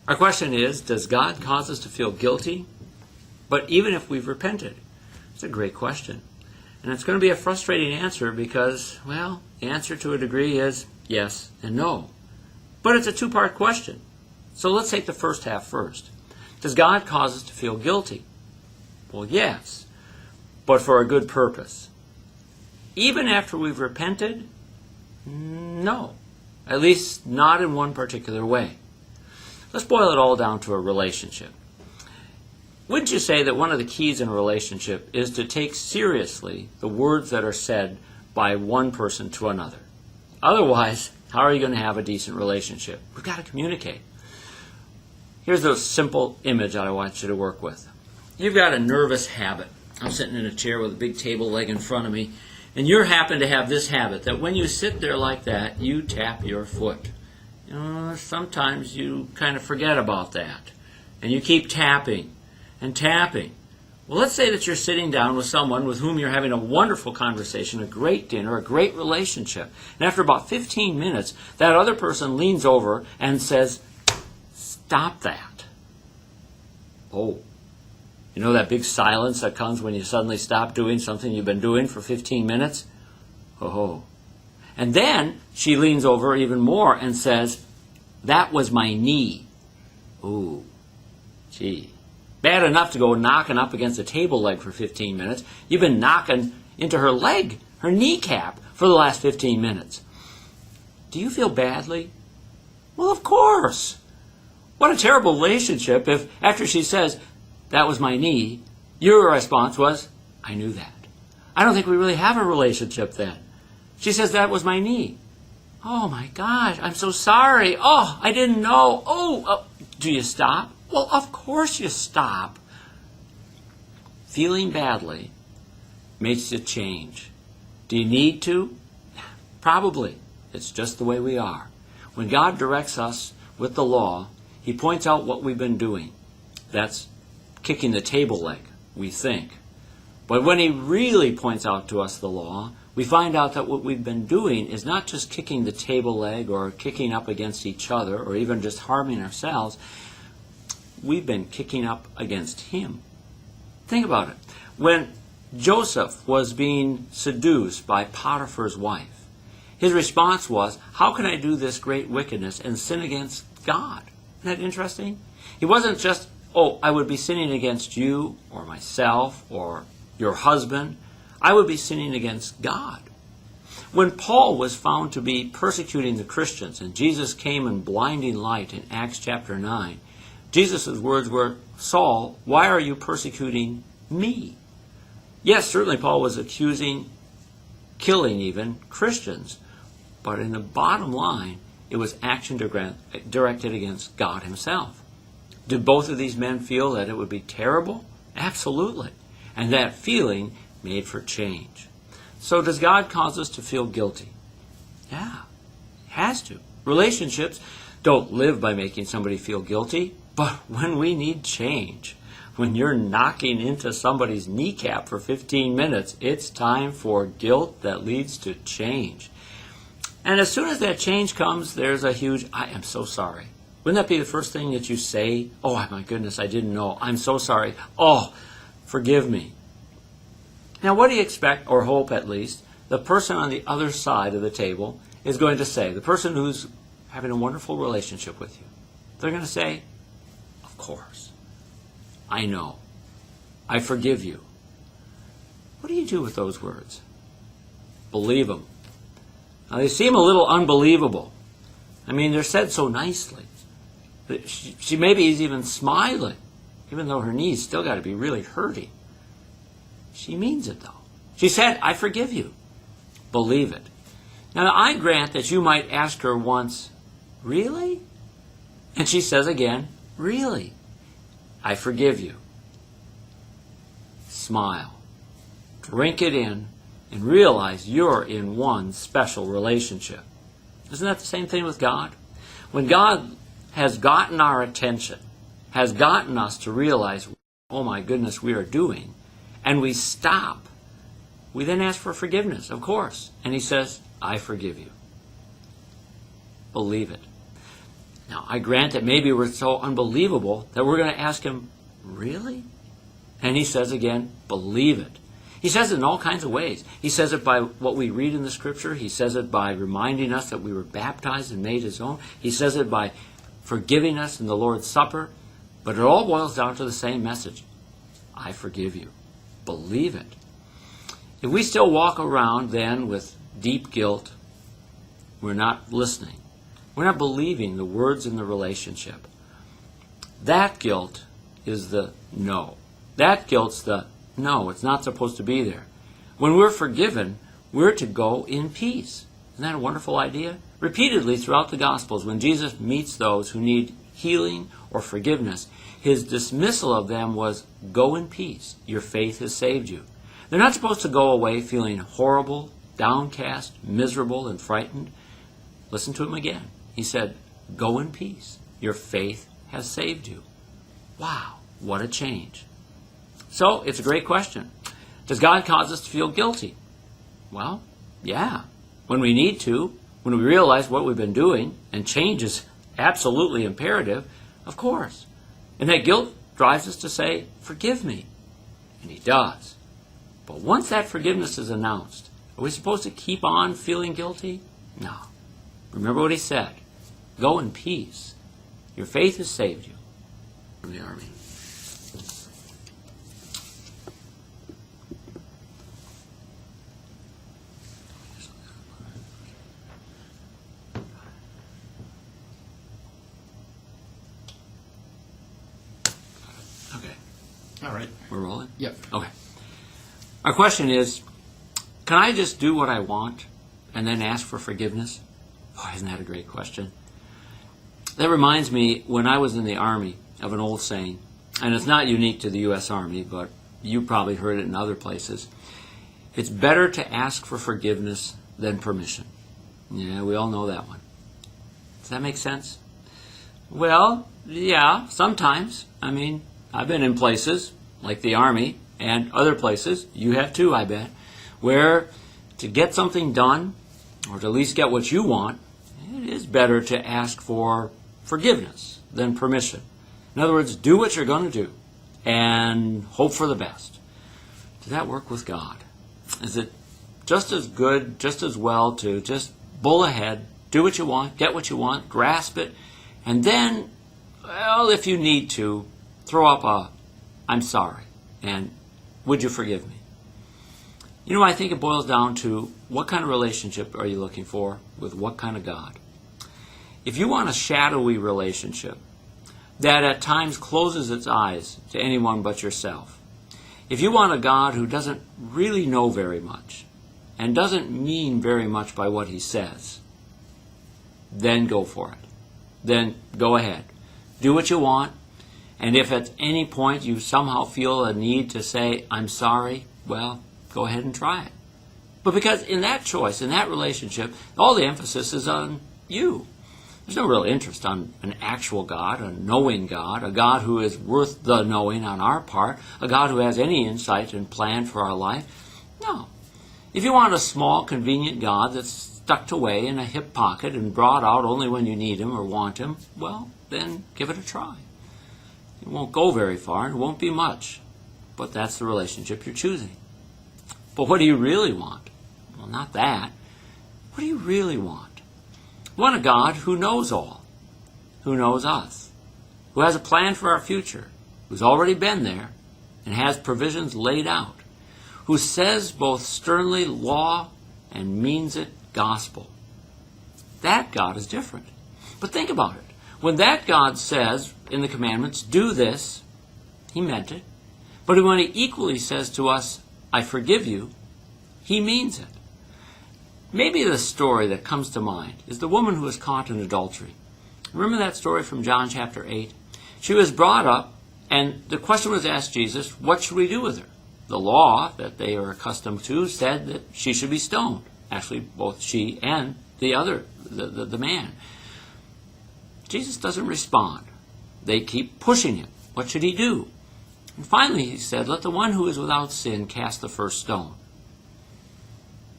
Our question is, does God cause us to feel guilty? But even if we've repented? It's a great question. And it's going to be a frustrating answer because, well, the answer to a degree is yes and no. But it's a two-part question. So let's take the first half first. Does God cause us to feel guilty? Well, yes, but for a good purpose. Even after we've repented? No. At least not in one particular way. Let's boil it all down to a relationship. Wouldn't you say that one of the keys in a relationship is to take seriously the words that are said by one person to another? Otherwise, how are you going to have a decent relationship? We've got to communicate. Here's a simple image that I want you to work with. You've got a nervous habit. I'm sitting in a chair with a big table leg in front of me, and you happen to have this habit that when you sit there like that, you tap your foot. Sometimes you kind of forget about that, and you keep tapping and tapping. Well, let's say that you're sitting down with someone with whom you're having a wonderful conversation, a great dinner, a great relationship. And after about 15 minutes, that other person leans over and says, "Stop that." Oh, you know that big silence that comes when you suddenly stop doing something you've been doing for 15 minutes? Oh. And then she leans over even more and says, "That was my knee." Ooh, gee. Bad enough to go knocking up against a table leg for 15 minutes. You've been knocking into her leg, her kneecap, for the last 15 minutes. Do you feel badly? Well, of course. What a terrible relationship if, after she says, "That was my knee," your response was, "I knew that." I don't think we really have a relationship then. She says, "That was my knee." Oh my gosh, I'm so sorry. Oh, I didn't know. Do you stop? Well, of course you stop. Feeling badly makes you change. Do you need to? Probably. It's just the way we are. When God directs us with the law, He points out what we've been doing. That's kicking the table leg, we think. But when He really points out to us the law, we find out that what we've been doing is not just kicking the table leg or kicking up against each other or even just harming ourselves. We've been kicking up against Him. Think about it. When Joseph was being seduced by Potiphar's wife, his response was, "How can I do this great wickedness and sin against God?" Isn't that interesting? He wasn't just, "Oh, I would be sinning against you or myself or your husband." I would be sinning against God. When Paul was found to be persecuting the Christians and Jesus came in blinding light in Acts chapter 9, Jesus' words were, "Saul, why are you persecuting me?" Yes, certainly Paul was accusing, killing even, Christians. But in the bottom line, it was action directed against God Himself. Did both of these men feel that it would be terrible? Absolutely. And that feeling made for change. So does God cause us to feel guilty? Yeah, it has to. Relationships don't live by making somebody feel guilty, but when we need change, when you're knocking into somebody's kneecap for 15 minutes, it's time for guilt that leads to change. And as soon as that change comes, there's a huge, "I am so sorry." Wouldn't that be the first thing that you say? "Oh my goodness, I didn't know. I'm so sorry. Oh, forgive me." Now, what do you expect, or hope at least, the person on the other side of the table is going to say? The person who's having a wonderful relationship with you. They're going to say, "Of course. I know. I forgive you." What do you do with those words? Believe them. Now, they seem a little unbelievable. I mean, they're said so nicely. She maybe is even smiling, even though her knees still got to be really hurting. She means it, though. She said, "I forgive you." Believe it. Now, I grant that you might ask her once, "Really?" And she says again, "Really? I forgive you." Smile. Drink it in and realize you're in one special relationship. Isn't that the same thing with God? When God has gotten our attention, has gotten us to realize, "Oh my goodness, we are doing," and we stop, we then ask for forgiveness, of course. And He says, "I forgive you." Believe it. Now, I grant that maybe we're so unbelievable that we're going to ask him, really? And he says again, believe it. He says it in all kinds of ways. He says it by what we read in the Scripture. He says it by reminding us that we were baptized and made his own. He says it by forgiving us in the Lord's Supper. But it all boils down to the same message. I forgive you. Believe it. If we still walk around then with deep guilt, we're not listening. We're not believing the words in the relationship. That guilt is the no. That guilt's the no, it's not supposed to be there. When we're forgiven, we're to go in peace. Isn't that a wonderful idea? Repeatedly throughout the Gospels, when Jesus meets those who need healing or forgiveness, his dismissal of them was, go in peace. Your faith has saved you. They're not supposed to go away feeling horrible, downcast, miserable, and frightened. Listen to him again. He said, go in peace. Your faith has saved you. Wow, what a change. So, it's a great question. Does God cause us to feel guilty? Well, yeah. When we need to, when we realize what we've been doing, and change is absolutely imperative, of course. And that guilt drives us to say, forgive me. And he does. But once that forgiveness is announced, are we supposed to keep on feeling guilty? No. Remember what he said. Go in peace. Your faith has saved you. From the army. Okay. All right. We're rolling? Yep. Okay. Our question is, can I just do what I want and then ask for forgiveness? Oh, isn't that a great question? That reminds me, when I was in the Army, of an old saying, and it's not unique to the U.S. Army, but you probably heard it in other places. It's better to ask for forgiveness than permission. Yeah, we all know that one. Does that make sense? Well, yeah, sometimes. I mean, I've been in places like the Army and other places, you have too, I bet, where to get something done, or to at least get what you want, it is better to ask for forgiveness than permission. In other words, do what you're going to do and hope for the best. Does that work with God? Is it just as good, just as well to just bull ahead, do what you want, get what you want, grasp it, and then, well, if you need to, throw up a, I'm sorry, and would you forgive me? You know, I think it boils down to what kind of relationship are you looking for with what kind of God? If you want a shadowy relationship that at times closes its eyes to anyone but yourself, if you want a God who doesn't really know very much and doesn't mean very much by what he says, then go for it. Then go ahead. Do what you want. And if at any point you somehow feel a need to say, I'm sorry, well, go ahead and try it. But because in that choice, in that relationship, all the emphasis is on you. There's no real interest on an actual God, a knowing God, a God who is worth the knowing on our part, a God who has any insight and plan for our life. No. If you want a small, convenient God that's tucked away in a hip pocket and brought out only when you need him or want him, well, then give it a try. It won't go very far and it won't be much, but that's the relationship you're choosing. But what do you really want? Well, not that. What do you really want? You want a God who knows all, who knows us, who has a plan for our future, who's already been there and has provisions laid out, who says both sternly law and means it gospel. That God is different. But think about it. When that God says in the commandments, do this, he meant it. But when he equally says to us, I forgive you, he means it. Maybe the story that comes to mind is the woman who was caught in adultery. Remember that story from John chapter 8? She was brought up, and the question was asked Jesus, what should we do with her? The law that they are accustomed to said that she should be stoned. Actually, both she and the man. Jesus doesn't respond. They keep pushing him. What should he do? And finally he said, let the one who is without sin cast the first stone.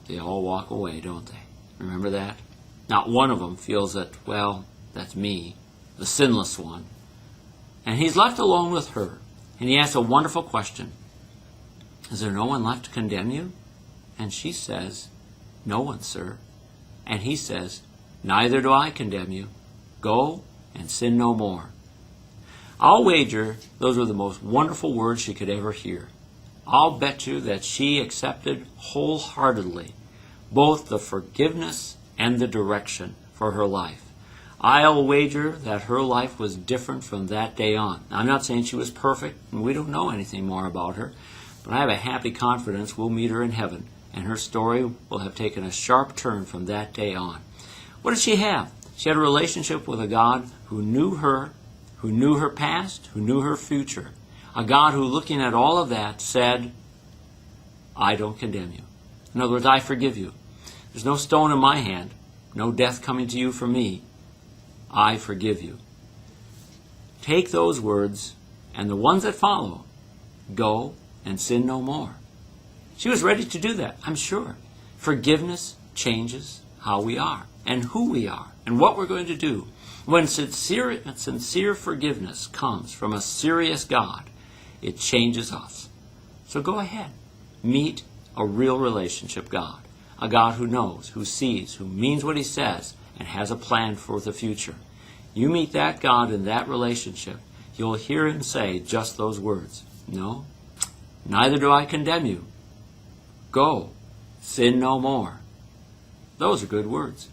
They all walk away, don't they? Remember that? Not one of them feels that, well, that's me. the sinless one. And he's left alone with her. And he asks a wonderful question. Is there no one left to condemn you? And she says, no one, sir. And he says, neither do I condemn you. Go and sin no more. I'll wager those were the most wonderful words she could ever hear. I'll bet you that she accepted wholeheartedly both the forgiveness and the direction for her life. I'll wager that her life was different from that day on. Now, I'm not saying she was perfect, and we don't know anything more about her, but I have a happy confidence we'll meet her in heaven, and her story will have taken a sharp turn from that day on. What did she have? She had a relationship with a God who knew her past, who knew her future. A God who, looking at all of that, said, I don't condemn you. In other words, I forgive you. There's no stone in my hand, no death coming to you for me. I forgive you. Take those words and the ones that follow. Go and sin no more. She was ready to do that, I'm sure. Forgiveness changes how we are and who we are and what we're going to do. When sincere forgiveness comes from a serious God, it changes us. So go ahead. Meet a real relationship God. A God who knows, who sees, who means what he says, and has a plan for the future. You meet that God in that relationship, you'll hear him say just those words. No, neither do I condemn you. Go, sin no more. Those are good words.